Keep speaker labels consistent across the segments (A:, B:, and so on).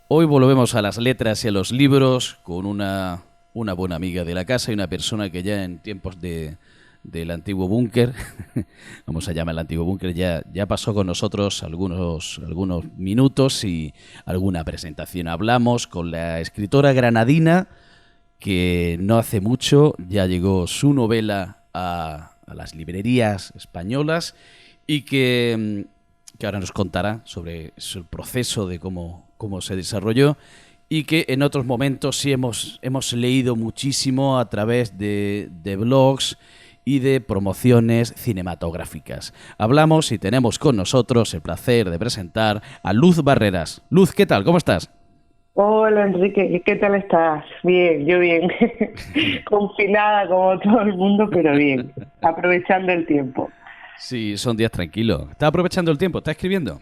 A: Hoy volvemos a las letras y a los libros con una buena amiga de la casa y una persona que ya en tiempos del antiguo búnker, vamos a llamar el antiguo búnker, ya pasó con nosotros algunos minutos y alguna presentación. Hablamos con la escritora granadina que no hace mucho ya llegó su novela a las librerías españolas y que ahora nos contará sobre el proceso de cómo se desarrolló y que en otros momentos sí hemos leído muchísimo a través de blogs y de promociones cinematográficas. Hablamos y tenemos con nosotros el placer de presentar a Luz Barreras. Luz, ¿qué tal? ¿Cómo estás?
B: Hola Enrique, ¿qué tal estás? Bien, yo bien. Confinada como todo el mundo, pero bien. Aprovechando el tiempo.
A: Sí, son días tranquilos. ¿Estás aprovechando el tiempo? ¿Estás escribiendo?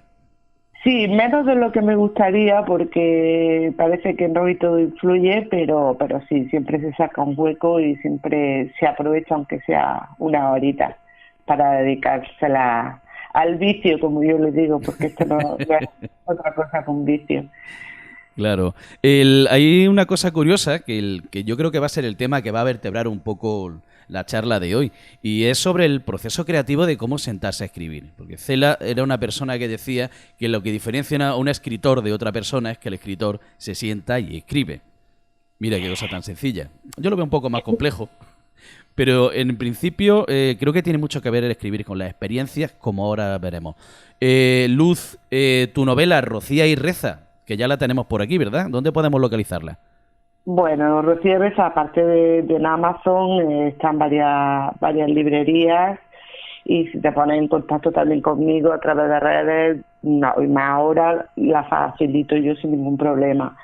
B: Sí, menos de lo que me gustaría porque parece que no y todo influye, pero sí, siempre se saca un hueco y siempre se aprovecha aunque sea una horita para dedicársela al vicio, como yo le digo, porque esto no es otra cosa que un vicio.
A: Claro. Hay una cosa curiosa que yo creo que va a ser el tema que va a vertebrar un poco la charla de hoy, y es sobre el proceso creativo de cómo sentarse a escribir. Porque Cela era una persona que decía que lo que diferencia a un escritor de otra persona es que el escritor se sienta y escribe. Mira qué cosa tan sencilla. Yo lo veo un poco más complejo, pero en principio creo que tiene mucho que ver el escribir con las experiencias, como ahora veremos. Luz, tu novela Rocía y Reza, que ya la tenemos por aquí, ¿verdad? ¿Dónde podemos localizarla?
B: Bueno, Rocío Reza, aparte en Amazon, están varias librerías y si te pones en contacto también conmigo a través de redes, no, y más ahora la facilito yo sin ningún problema.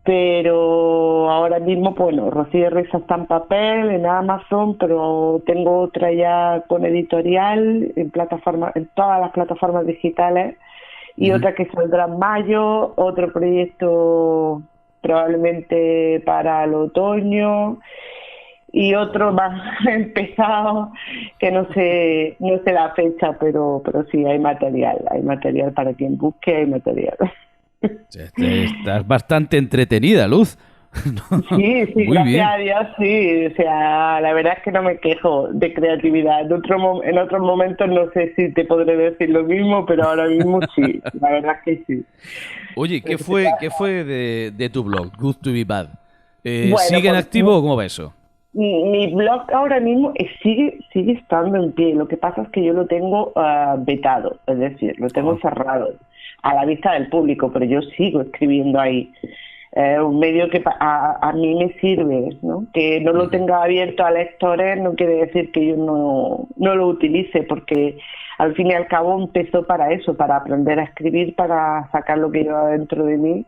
B: Pero ahora mismo, bueno, Rocío Reza está en papel, en Amazon, pero tengo otra ya con editorial en todas las plataformas digitales y
A: Ujú.
B: otra que saldrá en mayo, otro proyecto probablemente para el otoño y otro más empezado que no sé la fecha, pero sí hay material para quien busque, hay material.
A: O sea, estás bastante entretenida, Luz. No,
B: Sí, sí,
A: muy
B: gracias
A: bien.
B: a Dios, sí. O sea, la verdad es que no me quejo de creatividad. En otros momentos no sé si te podré decir lo mismo, pero ahora mismo sí. La verdad es que sí.
A: Oye, ¿qué fue de tu blog, Good to be Bad?
B: Bueno,
A: ¿Sigue en
B: pues
A: activo o cómo va eso?
B: mi blog ahora mismo sigue estando en pie. Lo que pasa es que yo lo tengo vetado, es decir, lo tengo
A: Ah,
B: cerrado a la vista del público, pero yo sigo escribiendo ahí. Un medio que a mí me sirve, ¿no? Que no lo
A: ujú.
B: tenga abierto a lectores no quiere decir que yo no lo utilice, porque al fin y al cabo empezó para eso, para aprender a escribir, para sacar lo que lleva dentro de mí.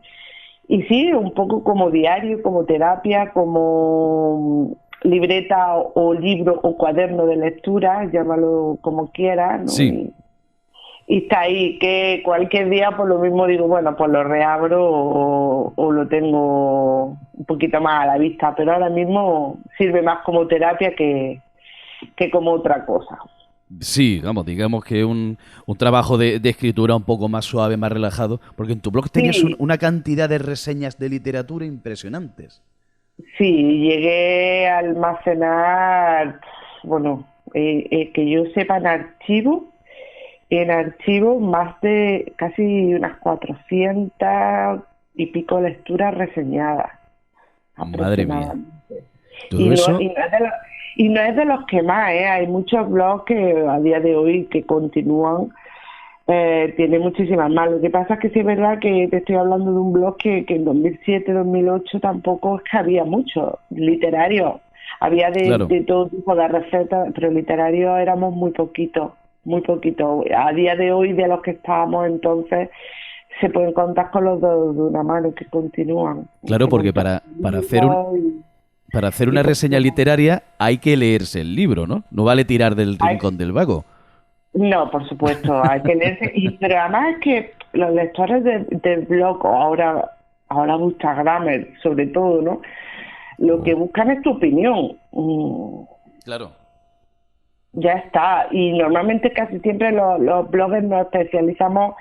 B: Y sí, un poco como diario, como terapia, como libreta o libro o cuaderno de lectura, llámalo como quieras, ¿no?
A: Sí.
B: Y está ahí, que cualquier día por lo mismo digo, bueno, pues lo reabro o lo tengo un poquito más a la vista, pero ahora mismo sirve más como terapia que como otra cosa.
A: Sí, vamos, digamos que un trabajo de escritura un poco más suave, más relajado, porque en tu blog tenías
B: Sí,
A: una cantidad de reseñas de literatura impresionantes.
B: sí, llegué a almacenar, bueno, que yo sepa en archivo más de casi unas 400 y pico lecturas reseñadas
A: Madre mía.
B: aproximadamente. Y
A: Todo
B: no,
A: eso,
B: y no es de los, y no es de los que más, ¿eh? Hay muchos blogs que a día de hoy que continúan, tiene muchísimas más. Lo que pasa es que sí es verdad que te estoy hablando de un blog que en 2007, 2008 tampoco es que había mucho literario. Había
A: claro.
B: de todo tipo de recetas, pero literario éramos muy poquitos, muy poquito. A día de hoy, de los que estábamos entonces, se pueden contar con los dedos de una mano que continúan.
A: Claro,
B: Qué
A: porque
B: montón
A: para,
B: de
A: para hacer un,
B: libros
A: para hacer
B: y
A: una reseña
B: poquito más.
A: literaria hay que leerse el libro, ¿no? No vale tirar del
B: Hay
A: rincón del vago.
B: No, por supuesto, hay que leerse. Pero además es que los lectores del blog, o ahora Instagramer, sobre todo, ¿no? Lo que buscan es tu opinión.
A: Claro.
B: ya está. Y normalmente casi siempre los bloggers nos especializamos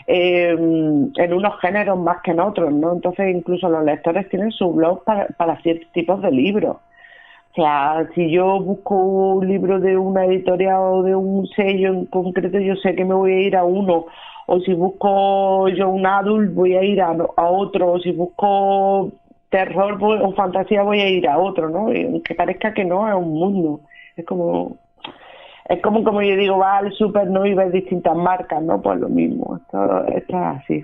B: en unos géneros más que en otros, ¿no? Entonces incluso los lectores tienen su blog para ciertos tipos de libros. O sea, si yo busco un libro de una editorial o de un sello en concreto, yo sé que me voy a ir a uno. O si busco yo un adult, voy a ir a otro. O si busco terror o fantasía, voy a ir a otro, ¿no? Y aunque parezca que no, es un mundo. Es como... como yo digo, va al súper, ¿no? Y ves distintas marcas, ¿no? Pues lo mismo. Esto es así.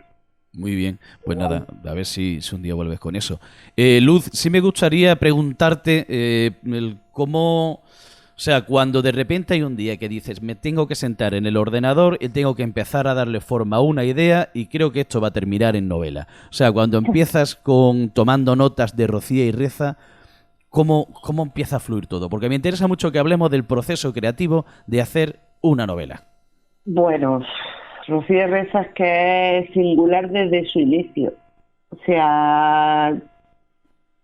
A: Muy bien, pues nada, a ver si un día vuelves con eso. Luz, sí me gustaría preguntarte cómo, o sea, cuando de repente hay un día que dices, me tengo que sentar en el ordenador y tengo que empezar a darle forma a una idea y creo que esto va a terminar en novela. O sea, cuando empiezas tomando notas de Rocía y Reza, ¿cómo empieza a fluir todo? Porque me interesa mucho que hablemos del proceso creativo de hacer una novela.
B: Bueno, Rocío Reza es que es singular desde su inicio. O sea,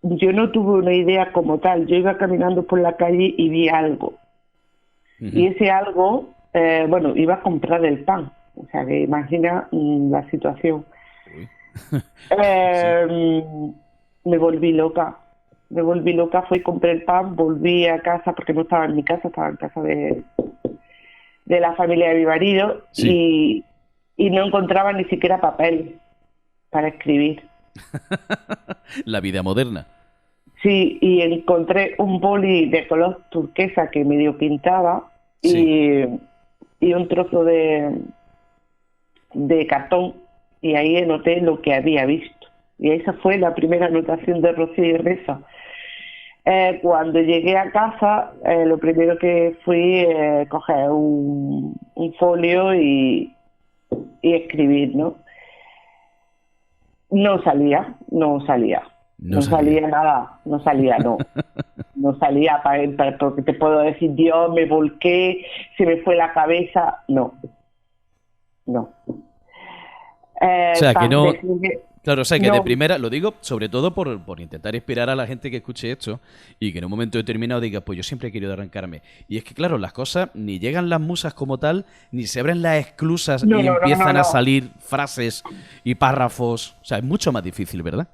B: yo no tuve una idea como tal. Yo iba caminando por la calle y vi algo. Y ese algo, bueno, iba a comprar el pan. O sea, que imagina la situación.
A: Sí.
B: Me volví loca. Fui, compré el pan, volví a casa porque no estaba en mi casa, estaba en casa de la familia de mi marido.
A: Sí.
B: Y no encontraba ni siquiera papel para escribir.
A: La vida moderna.
B: Sí, y encontré un boli de color turquesa que medio pintaba
A: Sí.
B: y un trozo de cartón, y ahí anoté lo que había visto. Y esa fue la primera anotación de Rocío y Reza. Cuando llegué a casa, lo primero que fui coger un folio y escribir, ¿no? No salía nada, no salía, no. No salía porque te puedo decir, Dios, me volqué, se me fue la cabeza, no.
A: O sea, que no... Claro, o sea, que de
B: No,
A: primera, lo digo sobre todo por intentar inspirar a la gente que escuche esto y que en un momento determinado diga, pues yo siempre he querido arrancarme. Y es que, claro, las cosas ni llegan las musas como tal, ni se abren las esclusas y empiezan a salir frases y párrafos. O sea, es mucho más difícil, ¿verdad?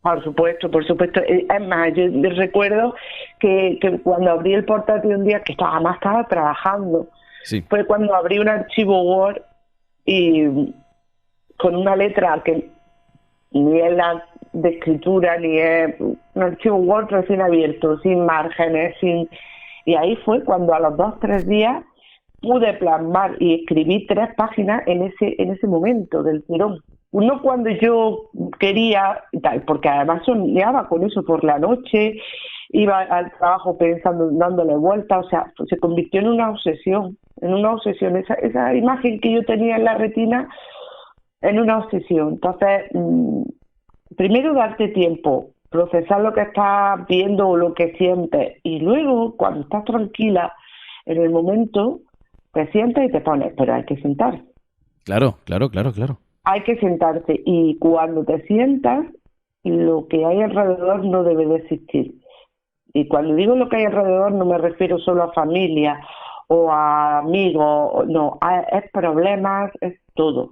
B: Por supuesto, por supuesto. Es más, yo recuerdo que cuando abrí el portátil un día, que estaba trabajando,
A: Sí.
B: fue cuando abrí un archivo Word y con una letra que ni es la de escritura, ni es un archivo Word recién abierto, sin márgenes, y ahí fue cuando a los 2 o 3 días pude plasmar y escribí 3 páginas en ese momento del tirón. No cuando yo quería y tal, porque además soñaba con eso por la noche, iba al trabajo pensando, dándole vueltas, o sea, se convirtió en una obsesión, esa imagen que yo tenía en la retina, en una obsesión. Entonces, primero darte tiempo, procesar lo que estás viendo o lo que sientes, y luego, cuando estás tranquila, en el momento, te sientas y te pones, pero hay que sentarse.
A: Claro.
B: Hay que sentarse, y cuando te sientas, lo que hay alrededor no debe de existir. Y cuando digo lo que hay alrededor, no me refiero solo a familia o a amigos, no, es problemas, es todo.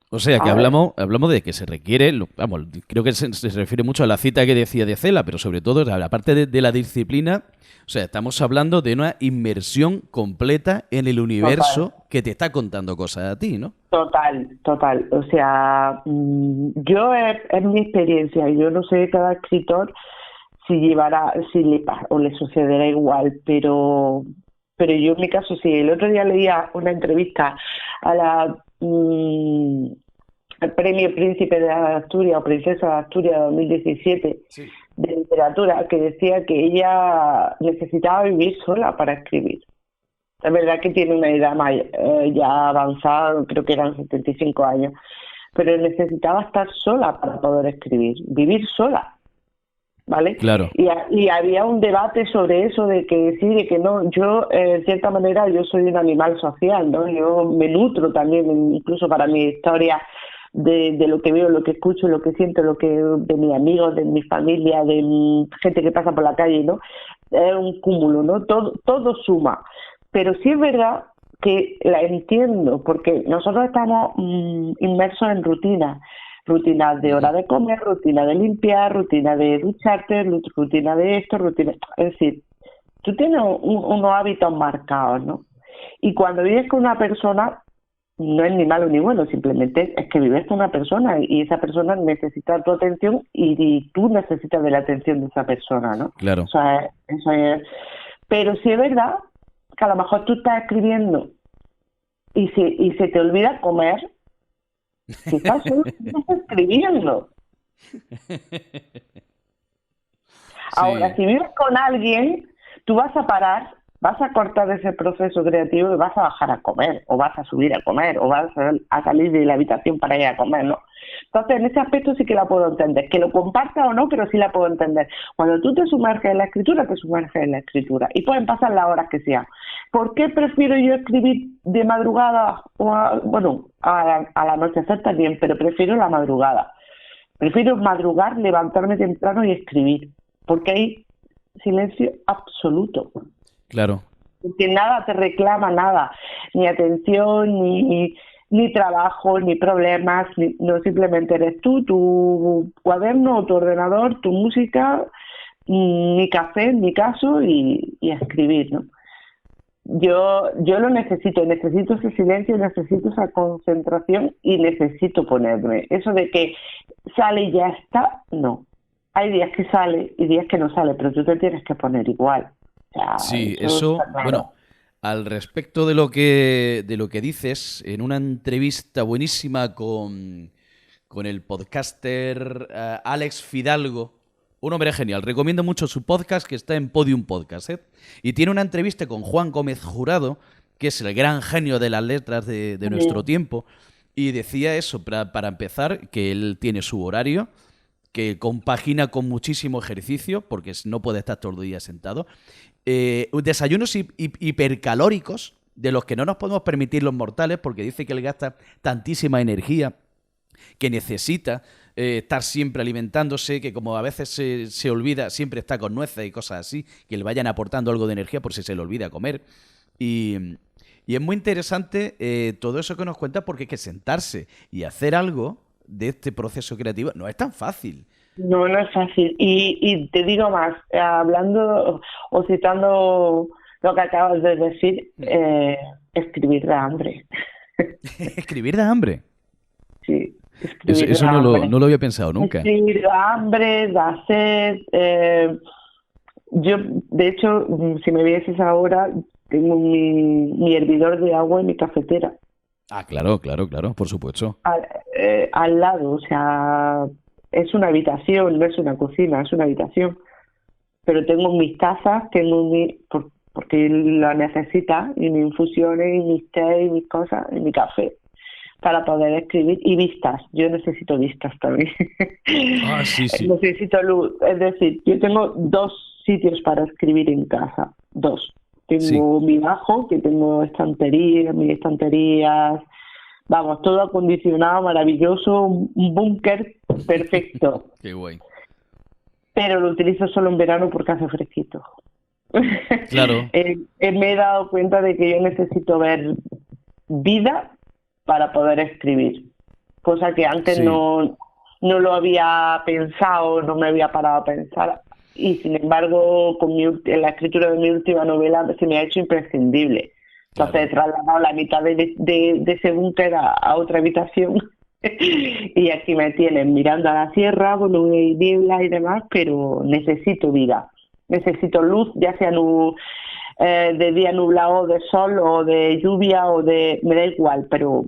A: O sea, que
B: A ver,
A: hablamos de que se requiere, vamos, creo que se refiere mucho a la cita que decía de Cela, pero sobre todo, aparte de la disciplina, o sea, estamos hablando de una inmersión completa en el universo
B: total.
A: que te está contando cosas a ti, ¿no?
B: Total. O sea, yo es mi experiencia. Yo no sé cada escritor si llevará, si o le sucederá igual, pero yo en mi caso sí. El otro día leía una entrevista a al Premio Príncipe de Asturias o Princesa de Asturias 2017
A: Sí.
B: de literatura, que decía que ella necesitaba vivir sola para escribir. Es verdad que tiene una edad ya avanzada, creo que eran 75 años, pero necesitaba estar sola para poder escribir, vivir sola, ¿vale?
A: Claro.
B: Y había un debate sobre eso, de que sí, de que no. Yo, en cierta manera, yo soy un animal social, ¿no? Yo me nutro también, incluso para mi historia, de lo que veo, lo que escucho, lo que siento, de mis amigos, de mi familia, de gente que pasa por la calle, ¿no? Es un cúmulo, ¿no? Todo suma. Pero sí es verdad que la entiendo, porque nosotros estamos inmersos en rutinas de hora de comer, rutina de limpiar, rutina de ducharte, rutina de esto, rutina... Es decir, tú tienes unos hábitos marcados, ¿no? Y cuando vives con una persona, no es ni malo ni bueno, simplemente es que vives con una persona y esa persona necesita tu atención y tú necesitas de la atención de esa persona, ¿no?
A: Claro.
B: Eso es. Pero sí es verdad que a lo mejor tú estás escribiendo y se te olvida comer, si estás solo, estás escribiendo. Ahora, si vives con alguien, tú vas a parar, vas a cortar ese proceso creativo y vas a bajar a comer, o vas a subir a comer, o vas a salir de la habitación para ir a comer, ¿no? Entonces, en ese aspecto sí que la puedo entender. Que lo comparta o no, pero sí la puedo entender. Cuando tú te sumerges en la escritura, te sumerges en la escritura. Y pueden pasar las horas que sean. ¿Por qué prefiero yo escribir de madrugada? A la anochecer también, pero prefiero la madrugada. Prefiero madrugar, levantarme temprano y escribir. Porque hay silencio absoluto.
A: Claro.
B: Porque nada te reclama nada, ni atención, ni trabajo, ni problemas, no, simplemente eres tú, tu cuaderno o tu ordenador, tu música, ni café en mi caso y a escribir, ¿no? Yo lo necesito ese silencio, necesito esa concentración y necesito ponerme. Eso de que sale y ya está, no. Hay días que sale y días que no sale, pero tú te tienes que poner igual.
A: Sí, eso, bueno, al respecto de lo que dices, en una entrevista buenísima con el podcaster Alex Fidalgo, un hombre genial, recomiendo mucho su podcast que está en Podium Podcast, ¿eh? Y tiene una entrevista con Juan Gómez Jurado, que es el gran genio de las letras de nuestro tiempo, y decía eso, para empezar, que él tiene su horario, que compagina con muchísimo ejercicio, porque no puede estar todo el día sentado. Desayunos hipercalóricos, de los que no nos podemos permitir los mortales, porque dice que él gasta tantísima energía que necesita estar siempre alimentándose, que como a veces se olvida, siempre está con nueces y cosas así, que le vayan aportando algo de energía por si se le olvida comer. Y es muy interesante todo eso que nos cuenta, porque hay que sentarse y hacer algo de este proceso creativo no es tan fácil.
B: No es fácil. Y te digo más, hablando o citando lo que acabas de decir, escribir da hambre.
A: ¿Escribir da hambre?
B: Sí,
A: eso no lo había pensado nunca.
B: Escribir da hambre, da sed. Yo, de hecho, si me vieses ahora, tengo mi hervidor de agua en mi cafetera.
A: Ah, claro, por supuesto.
B: Al lado, o sea, es una habitación, no es una cocina, es una habitación. Pero tengo mis tazas, porque lo necesita, y mis infusiones, y mis té, y mis cosas, y mi café, para poder escribir. Y vistas, yo necesito vistas también.
A: Ah, sí.
B: Necesito luz. Es decir, yo tengo 2 sitios para escribir en casa, 2. Tengo mi bajo, que tengo mis estanterías, vamos, todo acondicionado, maravilloso, un búnker perfecto.
A: Qué guay.
B: Pero lo utilizo solo en verano porque hace fresquito.
A: Claro.
B: Me he dado cuenta de que yo necesito ver vida para poder escribir, cosa que antes no lo había pensado, no me había parado a pensar. Y sin embargo, en la escritura de mi última novela se me ha hecho imprescindible. Entonces he trasladado la mitad de ese búnker a otra habitación y aquí me tienen mirando a la sierra, bueno, hay niebla y demás, pero necesito vida, necesito luz, ya sea de día nublado, de sol o de lluvia me da igual, pero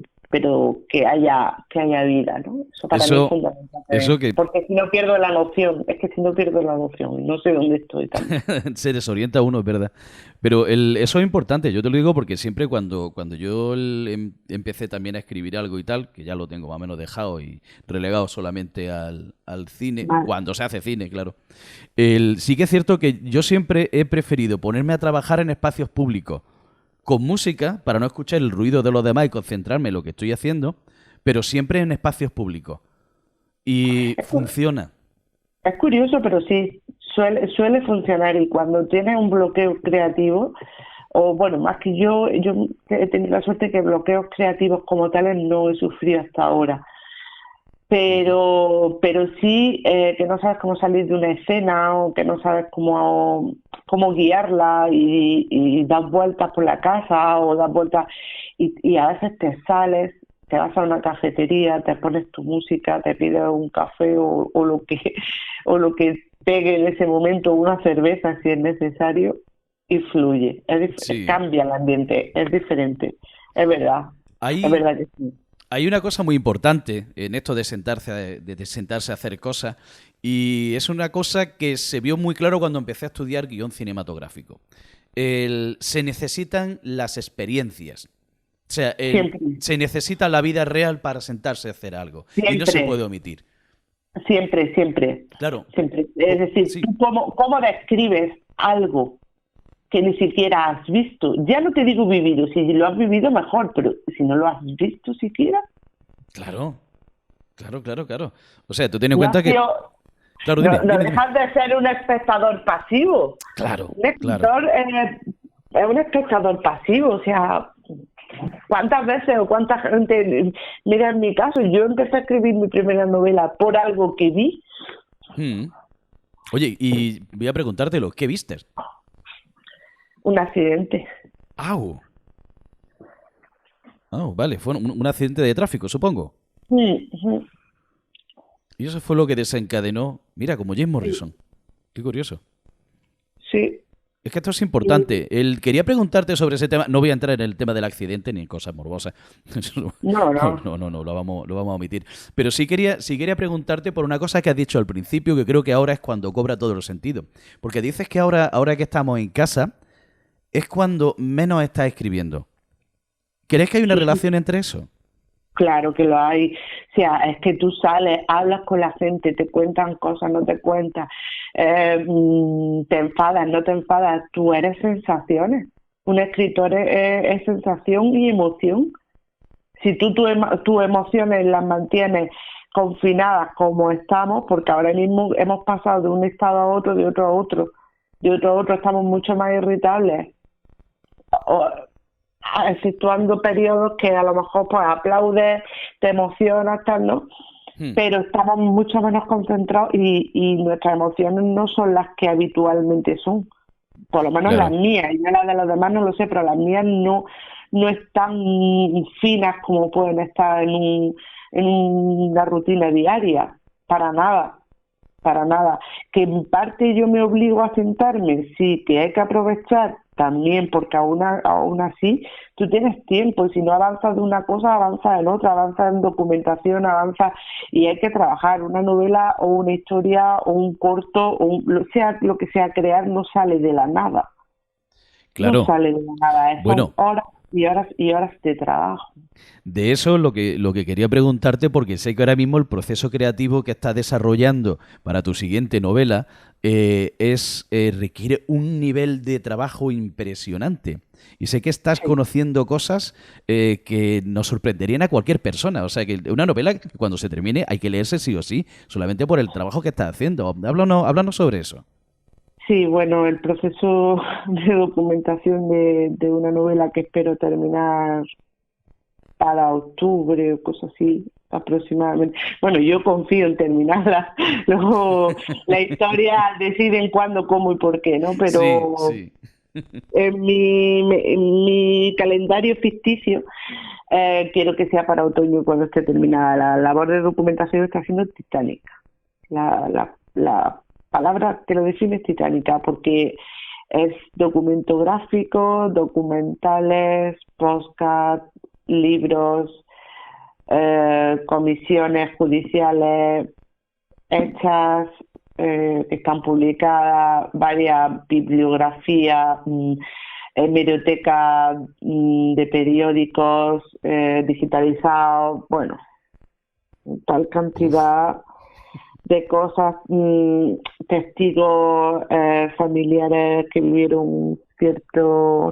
B: que haya vida, ¿no? Eso para mí es fundamental. Porque si no pierdo la noción, no sé dónde estoy también.
A: Se desorienta uno, es verdad. Pero eso es importante, yo te lo digo porque siempre cuando yo empecé también a escribir algo y tal, que ya lo tengo más o menos dejado y relegado solamente al cine, cuando se hace cine, claro. Sí que es cierto que yo siempre he preferido ponerme a trabajar en espacios públicos, con música, para no escuchar el ruido de los demás y concentrarme en lo que estoy haciendo, pero siempre en espacios públicos. Y funciona.
B: Es curioso, pero sí, suele funcionar. Y cuando tienes un bloqueo creativo, o bueno, más que yo he tenido la suerte que bloqueos creativos como tales no he sufrido hasta ahora. Pero sí que no sabes cómo salir de una escena o que no sabes cómo guiarla y das vueltas por la casa o das vueltas y a veces te sales, te vas a una cafetería, te pones tu música, te pides un café o lo que pegue en ese momento, una cerveza si es necesario y fluye.
A: Sí.
B: Cambia el ambiente, es diferente, es verdad que sí.
A: Hay una cosa muy importante en esto de sentarse a hacer cosas, y es una cosa que se vio muy claro cuando empecé a estudiar guión cinematográfico. Se necesitan las experiencias. O sea, se necesita la vida real para sentarse a hacer algo.
B: Siempre.
A: Y no se puede omitir.
B: Siempre.
A: Claro.
B: Siempre. Es decir,
A: sí.
B: ¿tú cómo describes algo que ni siquiera has visto? Ya no te digo vivido, si lo has vivido mejor, pero si no lo has visto siquiera.
A: Claro. O sea, tú ten en cuenta que... Claro,
B: no
A: dime.
B: dejas de ser un espectador pasivo.
A: Claro,
B: Un escritor es un espectador pasivo, o sea... ¿Cuántas veces o cuánta gente? Mira, en mi caso, yo empecé a escribir mi primera novela por algo que vi.
A: Oye, y voy a preguntártelo, ¿qué viste?
B: Un accidente.
A: ¡Au! Vale, fue un accidente de tráfico, supongo.
B: Mm-hmm.
A: Y eso fue lo que desencadenó, mira, como Jim Morrison. Qué curioso.
B: Sí.
A: Es que esto es importante. Quería preguntarte sobre ese tema. No voy a entrar en el tema del accidente ni en cosas morbosas.
B: No,
A: lo vamos a omitir. Pero sí quería preguntarte por una cosa que has dicho al principio, que creo que ahora es cuando cobra todo el sentido. Porque dices que ahora que estamos en casa, es cuando menos estás escribiendo. ¿Crees que hay una relación entre eso?
B: Claro que lo hay. O sea, es que tú sales, hablas con la gente, te cuentan cosas, no te cuentan, te enfadas, no te enfadas. Tú eres sensaciones. Un escritor es sensación y emoción. Si tú tus emociones las mantienes confinadas como estamos, porque ahora mismo hemos pasado de un estado a otro, de otro a otro, estamos mucho más irritables. Exceptuando periodos que a lo mejor pues aplaudes, te emocionas, tal, ¿no? Pero estamos mucho menos concentrados y nuestras emociones no son las que habitualmente son. Por lo menos
A: Claro.
B: las mías, y las de los demás no lo sé, pero las mías no están finas como pueden estar en una rutina diaria, para nada. Que en parte yo me obligo a sentarme, sí, que hay que aprovechar también, porque aún así tú tienes tiempo y si no avanzas de una cosa, avanzas en otra, avanzas en documentación, avanzas y hay que trabajar. Una novela o una historia o un corto, o lo que sea crear no sale de la nada.
A: Claro.
B: No sale de la nada,
A: Bueno,
B: son horas y horas y horas de trabajo.
A: De eso lo que quería preguntarte, porque sé que ahora mismo el proceso creativo que estás desarrollando para tu siguiente novela requiere un nivel de trabajo impresionante. Y sé que estás conociendo cosas que nos sorprenderían a cualquier persona. O sea, que una novela que cuando se termine hay que leerse sí o sí, solamente por el trabajo que estás haciendo. Háblanos sobre eso.
B: Sí, bueno, el proceso de documentación de una novela que espero terminar para octubre o cosas así aproximadamente. Bueno, yo confío en terminarla. Luego la historia deciden cuándo, cómo y por qué, ¿no? Pero
A: sí.
B: en mi calendario ficticio quiero que sea para otoño cuando esté terminada. La labor de documentación está siendo titánica. La palabra que lo define es titánica porque es documento gráfico, documentales, podcast, libros, comisiones judiciales hechas, que están publicadas, varias bibliografías, hemeroteca de periódicos digitalizados, bueno, tal cantidad de cosas, testigos familiares que vivieron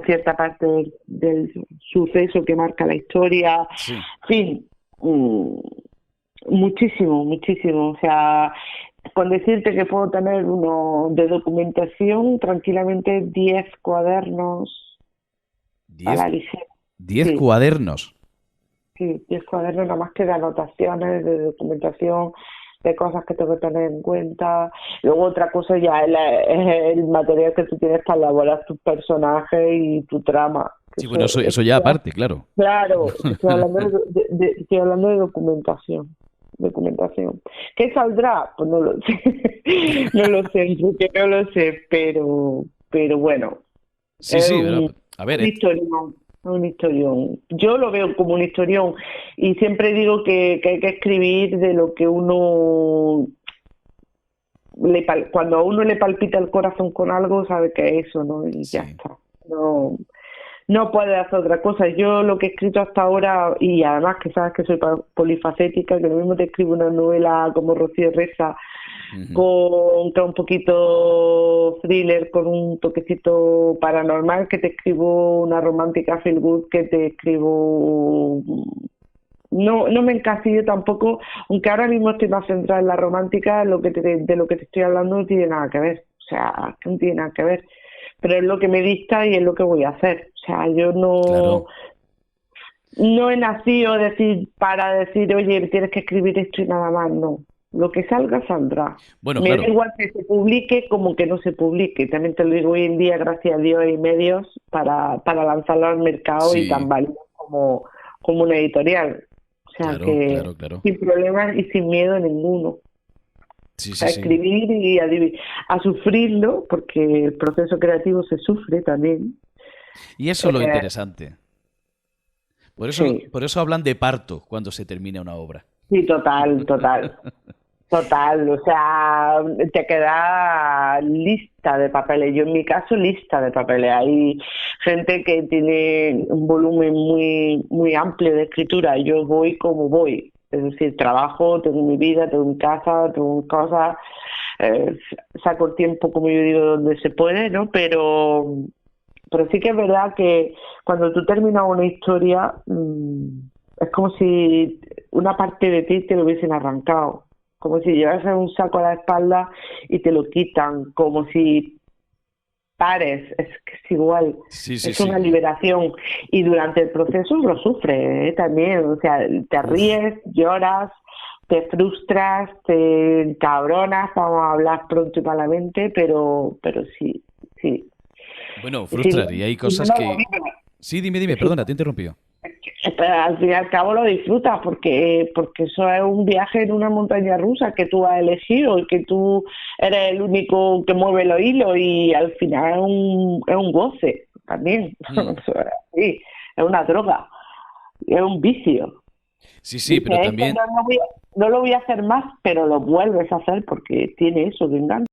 B: cierta parte del suceso que marca la historia,
A: Sí.
B: en fin, mm, muchísimo, muchísimo. O sea, con decirte que puedo tener uno de documentación, tranquilamente 10 cuadernos a
A: Diez,
B: la ligera.
A: 10
B: Sí,
A: cuadernos.
B: sí, 10 cuadernos nada más que de anotaciones, de documentación, de cosas que tengo que tener en cuenta. Luego otra cosa ya es el material que tú tienes para elaborar tus personajes y tu trama. Que
A: Sí, bueno, eso
B: eso
A: ya
B: ya,
A: aparte, claro.
B: claro, estoy hablando estoy hablando de documentación. Documentación. ¿Qué saldrá? Pues no lo sé. No lo sé, porque no lo sé, pero bueno,
A: Sí,
B: es
A: sí, pero, a ver,
B: un historión, un historión. Yo lo veo como un historión y siempre digo que hay que escribir de lo que uno cuando a uno le palpita el corazón con algo, sabe que es eso, ¿no? Y ya
A: sí.
B: está. No, no puede hacer otra cosa. Yo lo que he escrito hasta ahora, y además que sabes que soy polifacética, que lo mismo te escribo una novela como Rocío Reza,
A: Ujú.
B: con que un poquito thriller, con un toquecito paranormal, que te escribo una romántica feel good, que te escribo... No, no me encasillo tampoco, aunque ahora mismo estoy más centrada en la romántica, de lo que te estoy hablando no tiene nada que ver, o sea, que no tiene nada que ver, pero es lo que me dicta y es lo que voy a hacer, o sea, yo no,
A: Claro.
B: no he nacido para decir, oye, tienes que escribir esto y nada más, no. Lo que salga, saldrá.
A: Bueno,
B: Me da
A: claro.
B: igual que se publique como que no se publique. También te lo digo, hoy en día, gracias a Dios, hay medios para lanzarlo al mercado y tan
A: Sí,
B: válidos como una editorial. O sea
A: claro,
B: que
A: claro, claro.
B: sin problemas y sin miedo ninguno.
A: Sí, sí,
B: A
A: sí.
B: escribir y a sufrirlo, porque el proceso creativo se sufre también.
A: Y eso es lo
B: Eh,
A: interesante.
B: sí,
A: Por eso hablan de parto cuando se termina una obra.
B: sí, total, total. Total, o sea, te queda lista de papeles. Yo en mi caso lista de papeles. Hay gente que tiene un volumen muy muy amplio de escritura. Yo voy como voy. Es decir, trabajo, tengo mi vida, tengo mi casa, tengo mis cosas. eh, Saco el tiempo, como yo digo, donde se puede, ¿no? Pero sí que es verdad que cuando tú terminas una historia, es como si una parte de ti te lo hubiesen arrancado, como si llevases un saco a la espalda y te lo quitan, como si pares, es que es igual,
A: Sí, sí,
B: es una
A: sí.
B: liberación y durante el proceso lo sufres también, o sea, te
A: Uf.
B: ríes, lloras, te frustras, te encabronas, vamos a hablar pronto y malamente, pero sí, sí.
A: Bueno,
B: Si no,
A: frustrar. Y hay
B: si no,
A: cosas
B: no lo
A: que...
B: vives.
A: Sí, dime, dime,
B: Si
A: perdona, te he interrumpido.
B: pero al fin y al cabo lo disfrutas porque eso es un viaje en una montaña rusa que tú has elegido y que tú eres el único que mueve los hilos y al final es un goce también.
A: Mm.
B: Eso es así, es una droga, es un vicio.
A: Sí, sí,
B: Dices,
A: pero
B: es que
A: también...
B: no lo voy a hacer más, pero lo vuelves a hacer porque tiene eso, que engancha.